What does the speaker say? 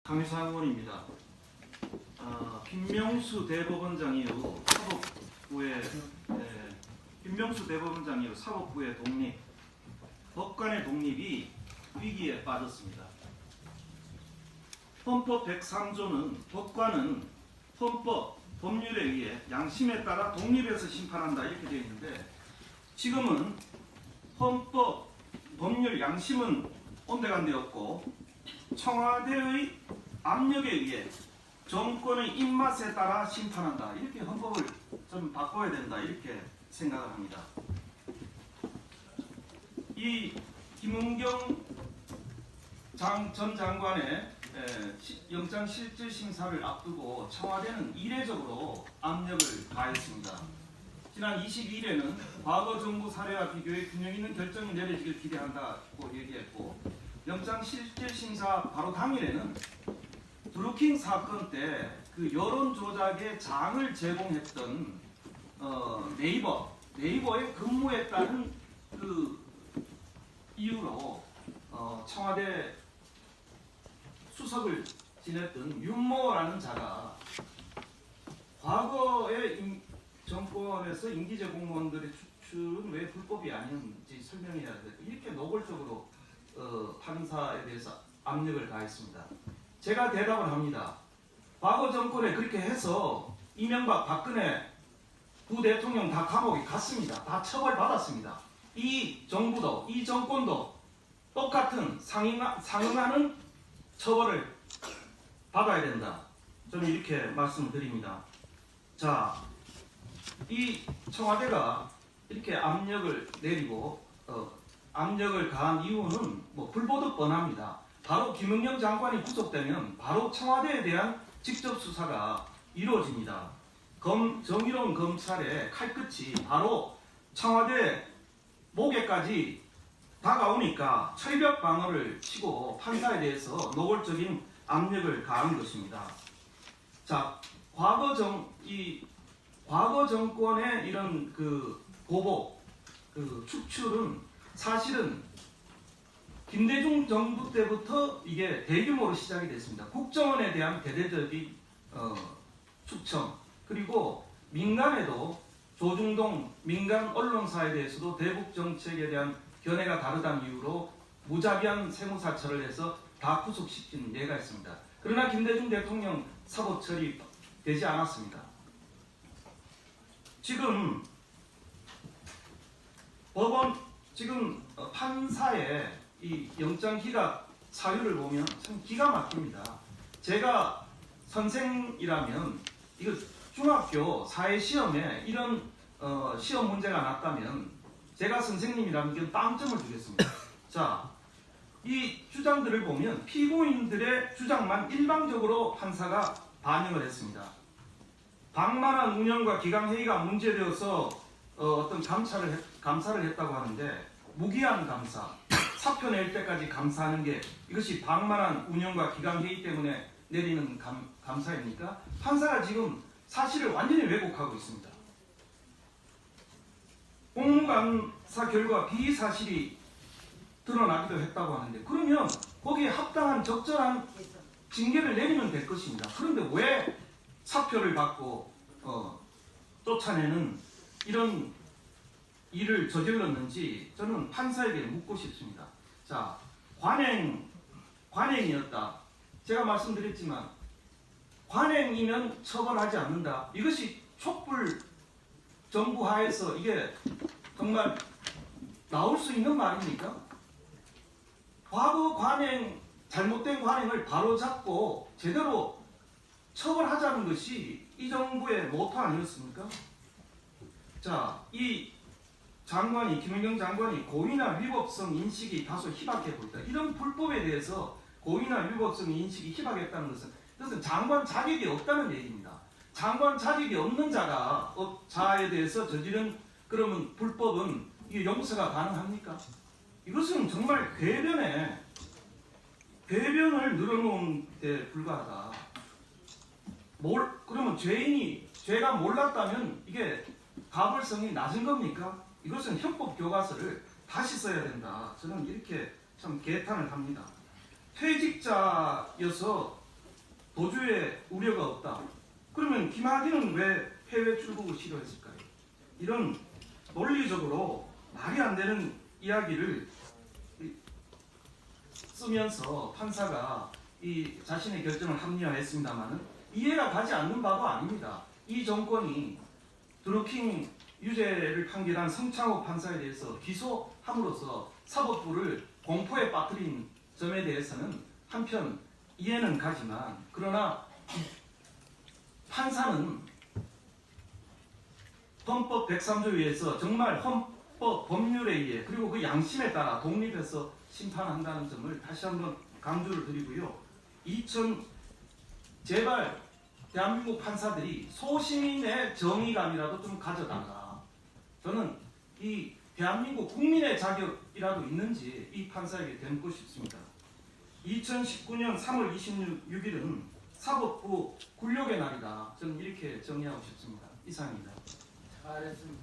강유상원입니다. 김명수 대법원장 이후 사법부의 독립, 법관의 독립이 위기에 빠졌습니다. 헌법 103조는 법관은 헌법, 법률에 의해 양심에 따라 독립해서 심판한다 이렇게 되어 있는데, 지금은 헌법, 법률, 양심은 온데간데없고 청와대의 압력에 의해 정권의 입맛에 따라 심판한다, 이렇게 헌법을 좀 바꿔야 된다 이렇게 생각을 합니다. 이 김은경 전 장관의 영장실질심사를 앞두고 청와대는 이례적으로 압력을 가했습니다. 지난 22일에는 과거 정부 사례와 비교해 균형 있는 결정이 내려지길 기대한다고 얘기했고, 영장실질심사 바로 당일에는 드루킹 사건 때 그 여론 조작의 장을 제공했던 네이버에 근무했다는 그 이유로 청와대 수석을 지냈던 윤모라는 자가 과거의 정권에서 임기제 공무원들의 추출은 왜 불법이 아닌지 설명해야 돼, 이렇게 노골적으로 판사에 대해서 압력을 가했습니다. 제가 대답을 합니다. 과거 정권에 그렇게 해서 이명박, 박근혜 두 대통령 다 감옥에 갔습니다. 다 처벌받았습니다. 이 정부도, 이 정권도 똑같은 상응하는 처벌을 받아야 된다, 저는 이렇게 말씀을 드립니다. 자, 이 청와대가 이렇게 압력을 내리고 압력을 가한 이유는 불보듯 뻔합니다. 바로 김은경 장관이 구속되면 바로 청와대에 대한 직접 수사가 이루어집니다. 정의로운 검찰의 칼끝이 바로 청와대 목에까지 다가오니까 철벽 방어를 치고 판사에 대해서 노골적인 압력을 가한 것입니다. 자, 과거 정권의 이런 그 보복, 그 축출은 사실은 김대중 정부 때부터 이게 대규모로 시작이 됐습니다. 국정원에 대한 대대적인 추청, 그리고 민간에도 조중동 민간 언론사에 대해서도 대북 정책에 대한 견해가 다르다는 이유로 무자비한 세무사처를 해서 다 구속시킨 예가 있습니다. 그러나 김대중 대통령 사법 처리되지 않았습니다. 지금 판사의 이 영장 기각 사유를 보면 참 기가 막힙니다. 제가 선생이라면 이거 중학교 사회시험에 이런 시험 문제가 났다면 제가 선생님이라면 이건 빵점을 주겠습니다. 자, 이 주장들을 보면 피고인들의 주장만 일방적으로 판사가 반영을 했습니다. 방만한 운영과 기강회의가 문제되어서 어떤 감사를 했다고 하는데, 무기한 감사, 사표 낼 때까지 감사하는 게 이것이 방만한 운영과 기강회의 때문에 내리는 감사입니까? 판사가 지금 사실을 완전히 왜곡하고 있습니다. 공무감사 결과 비사실이 드러나기도 했다고 하는데, 그러면 거기에 합당한 적절한 징계를 내리면 될 것입니다. 그런데 왜 사표를 받고 쫓아내는 이런 일을 저질렀는지 저는 판사에게 묻고 싶습니다. 자, 관행이었다. 제가 말씀드렸지만 관행이면 처벌하지 않는다. 이것이 촛불 정부 하에서 이게 정말 나올 수 있는 말입니까? 과거 관행, 잘못된 관행을 바로잡고 제대로 처벌하자는 것이 이 정부의 모토 아니었습니까? 자, 이 김은경 장관이 고의나 위법성 인식이 다소 희박해 보인다. 이런 불법에 대해서 고의나 위법성 인식이 희박했다는 것은 장관 자격이 없다는 얘기입니다. 장관 자격이 없는 자에 대해서 저지른 그러면 불법은 이게 용서가 가능합니까? 이것은 정말 궤변을 늘어놓은 데 불과하다. 그러면 죄가 몰랐다면 이게 가벌성이 낮은 겁니까? 이것은 형법 교과서를 다시 써야 된다. 저는 이렇게 참 개탄을 합니다. 퇴직자여서 도주의 우려가 없다. 그러면 김학의는 왜 해외 출국을 싫어했을까요? 이런 논리적으로 말이 안 되는 이야기를 쓰면서 판사가 이 자신의 결정을 합리화했습니다만은 이해가 가지 않는 바도 아닙니다. 이 정권이 드루킹 유죄를 판결한 성창호 판사에 대해서 기소함으로써 사법부를 공포에 빠뜨린 점에 대해서는 한편 이해는 가지만, 그러나 판사는 헌법 103조에 의해서 정말 헌법 법률에 의해 그리고 그 양심에 따라 독립해서 심판한다는 점을 다시 한번 강조를 드리고요. 제발 대한민국 판사들이 소시민의 정의감이라도 좀 가져다가, 저는 이 대한민국 국민의 자격이라도 있는지 이 판사에게 묻고 싶습니다. 2019년 3월 26일은 사법부 굴욕의 날이다. 저는 이렇게 정의하고 싶습니다. 이상입니다. 잘했습니다.